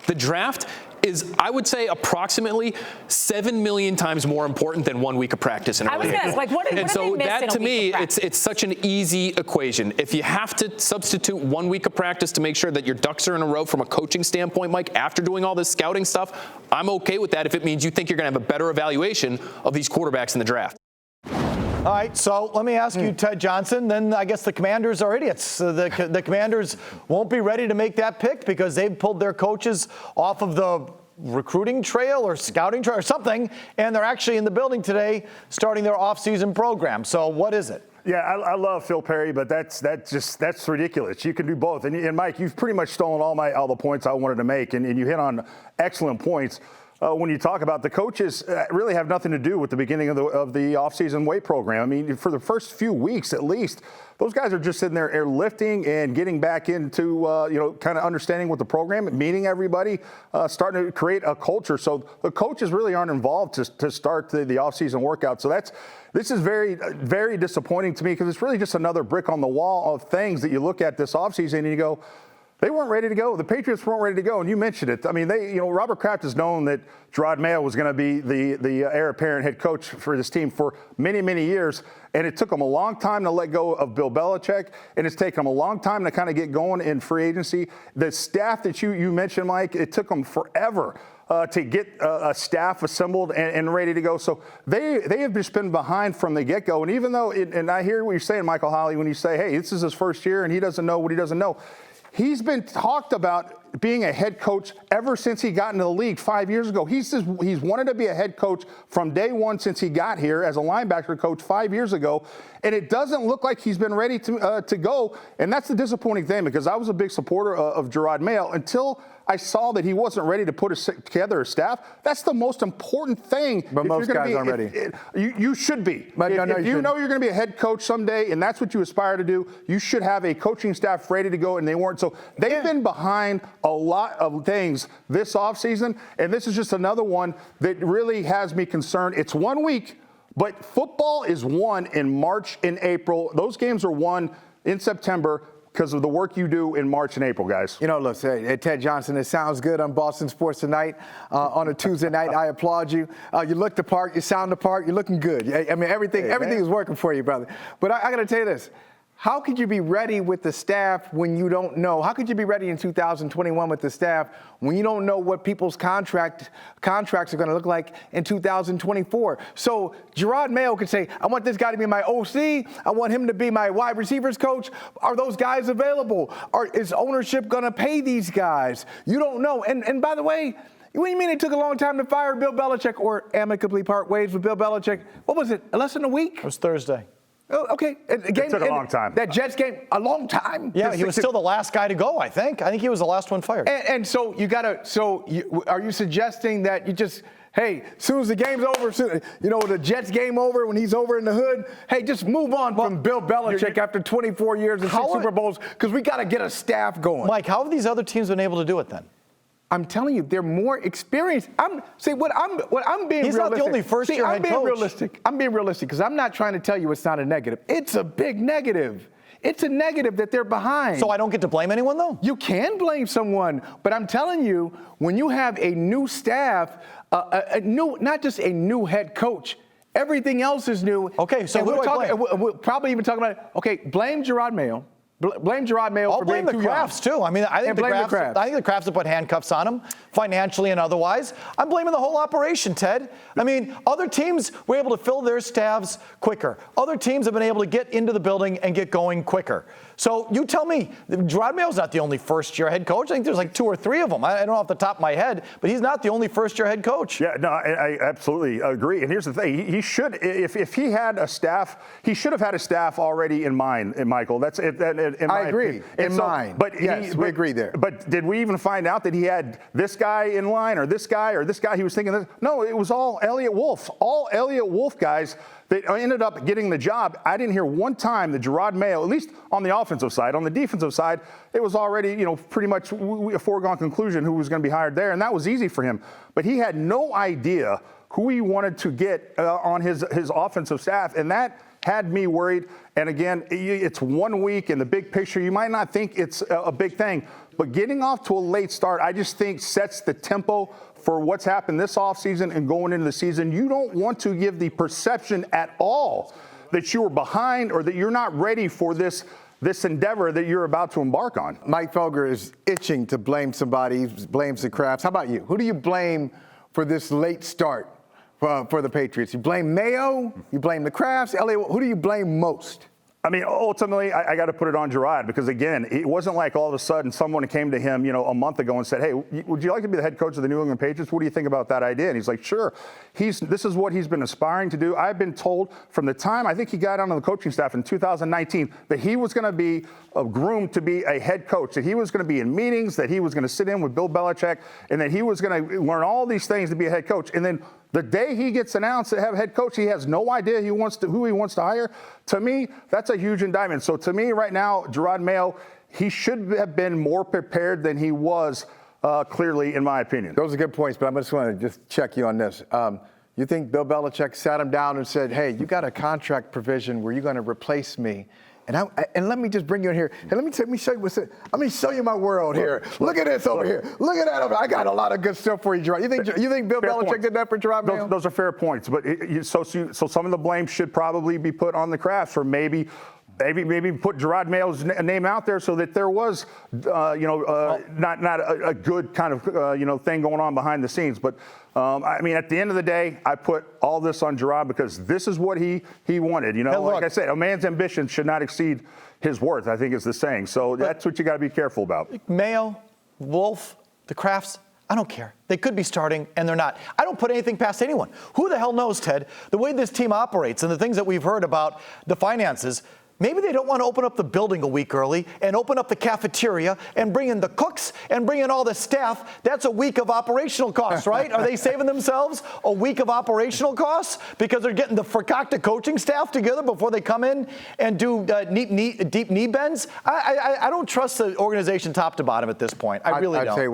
The draft is, I would say, approximately 7 million times more important than 1 week of practice in early. I was going to ask, like, what and so that, to me, it's such an easy equation. If you have to substitute 1 week of practice to make sure that your ducks are in a row from a coaching standpoint, Mike, after doing all this scouting stuff, I'm okay with that if it means you think you're going to have a better evaluation of these quarterbacks in the draft. All right, so let me ask you, Ted Johnson, then I guess the Commanders are idiots. The Commanders won't be ready to make that pick because they've pulled their coaches off of the recruiting trail or scouting trail or something, and they're actually in the building today starting their offseason program. So what is it? Yeah, I love Phil Perry, but that's ridiculous. You can do both. And Mike, you've pretty much stolen all the points I wanted to make, and you hit on excellent points. When you talk about the coaches, really have nothing to do with the beginning of the offseason weight program. I mean, for the first few weeks at least, those guys are just sitting there lifting and getting back into, kind of understanding what the program, meeting everybody, starting to create a culture. So the coaches really aren't involved to start the offseason workout. So this is very, very disappointing to me because it's really just another brick on the wall of things that you look at this offseason and you go, they weren't ready to go. The Patriots weren't ready to go, and you mentioned it. I mean, Robert Kraft has known that Jerod Mayo was going to be the heir apparent head coach for this team for many, many years, and it took him a long time to let go of Bill Belichick, and it's taken him a long time to kind of get going in free agency. The staff that you mentioned, Mike, it took them forever to get a staff assembled and ready to go. So they have just been behind from the get-go. And even though, and I hear what you're saying, Michael Holley, when you say, hey, this is his first year and he doesn't know what he doesn't know. He's been talked about being a head coach ever since he got into the league 5 years ago. He's wanted to be a head coach from day one since he got here as a linebacker coach 5 years ago, and it doesn't look like he's been ready to go. And that's the disappointing thing because I was a big supporter of Jerod Mayo until I saw that he wasn't ready to put together a staff. That's the most important thing. But most guys aren't ready. You should be. But if you know you're going to be a head coach someday and that's what you aspire to do, you should have a coaching staff ready to go, and they weren't. So they've been behind a lot of things this offseason, and this is just another one that really has me concerned. It's 1 week, but football is won in March and April. Those games are won in September because of the work you do in March and April, guys. Look, Ted Johnson, it sounds good on Boston Sports Tonight on a Tuesday night. I applaud you. You look the part, you sound the part, you're looking good. I mean, everything is working for you, brother. But I got to tell you this. How could you be ready with the staff when you don't know? How could you be ready in 2021 with the staff when you don't know what people's contracts are going to look like in 2024? So Jerod Mayo could say, I want this guy to be my OC. I want him to be my wide receivers coach. Are those guys available? Is ownership going to pay these guys? You don't know. And by the way, what do you mean it took a long time to fire Bill Belichick or amicably part ways with Bill Belichick? What was it, less than a week? It was Thursday. Oh, okay. It took a long time. That Jets game, a long time. Yeah, he was still the last guy to go, I think. I think he was the last one fired. And so you got to, are you suggesting that you just, hey, as soon as the game's over, the Jets game over, when he's over in the hood, hey, just move on from Bill Belichick after 24 years and 6 Super Bowls because we got to get a staff going. Mike, how have these other teams been able to do it then? I'm telling you, they're more experienced. I'm being realistic. He's not the only first-year head coach. I'm being realistic because I'm not trying to tell you it's not a negative. It's a big negative. It's a negative that they're behind. So I don't get to blame anyone, though? You can blame someone, but I'm telling you, when you have a new staff, not just a new head coach, everything else is new. Okay, so we'll probably even talk about it. Okay, blame Jerod Mayo. Blame Jerod Mayo for being too young. I'll blame the Crafts, too. I mean, I think the Crafts have put handcuffs on him, financially and otherwise. I'm blaming the whole operation, Ted. I mean, other teams were able to fill their staffs quicker. Other teams have been able to get into the building and get going quicker. So you tell me, Jerod Mayo's not the only first-year head coach. I think there's like 2 or 3 of them. I don't know off the top of my head, but he's not the only first-year head coach. Yeah, no, I absolutely agree. And here's the thing. He should, if he had a staff, he should have had a staff already in mind, Michael. That's it. I agree. In mind. But yes, we agree there. But did we even find out that he had this guy in line or this guy he was thinking this? No, it was all Elliott Wolf. All Elliott Wolf guys that ended up getting the job. I didn't hear one time that Jerod Mayo, at least on the offensive side, on the defensive side, it was already, pretty much a foregone conclusion who was going to be hired there, and that was easy for him. But he had no idea who he wanted to get on his offensive staff, and that had me worried. And again, it's 1 week in the big picture. You might not think it's a big thing, But getting off to a late start, I just think sets the tempo for what's happened this offseason and going into the season. You don't want to give the perception at all that you are behind or that you're not ready for this endeavor that you're about to embark on. Mike Felger is itching to blame somebody. He blames the Crafts. How about you? Who do you blame for this late start for the Patriots? You blame Mayo? You blame the Crafts? Elliot, who do you blame most? I mean, ultimately, I got to put it on Jerod because, again, it wasn't like all of a sudden someone came to him, a month ago and said, hey, would you like to be the head coach of the New England Patriots? What do you think about that idea? And he's like, sure. This is what he's been aspiring to do. I've been told from the time I think he got onto the coaching staff in 2019 that he was going to be groomed to be a head coach, that he was going to be in meetings, that he was going to sit in with Bill Belichick, and that he was going to learn all these things to be a head coach. And then the day he gets announced to have head coach, he has no idea who he wants to hire. To me, that's a huge indictment. So to me right now, Jerod Mayo, he should have been more prepared than he was, clearly, in my opinion. Those are good points, but I just want to check you on this. You think Bill Belichick sat him down and said, hey, you got a contract provision where you're going to replace me? And let me just bring you in here. And let me show you let me show you my world here. Look at this over here. Look at that over. I got a lot of good stuff for you, Jerod. You think Bill Belichick did that for Jerod Mayo? Those are fair points. But so some of the blame should probably be put on the Crafts for maybe put Jerod Mayo's name out there so that there was, not a good kind of, thing going on behind the scenes. But, I mean, at the end of the day, I put all this on Jerod because this is what he wanted. Hey, like I said, a man's ambition should not exceed his worth, I think is the saying. So that's what you got to be careful about. Mayo, Wolf, the Crafts, I don't care. They could be starting, and they're not. I don't put anything past anyone. Who the hell knows, Ted? The way this team operates and the things that we've heard about the finances, maybe they don't want to open up the building a week early and open up the cafeteria and bring in the cooks and bring in all the staff. That's a week of operational costs, right? Are they saving themselves a week of operational costs because they're getting the Fakakta coaching staff together before they come in and do deep knee bends? I don't trust the organization top to bottom at this point. I really don't.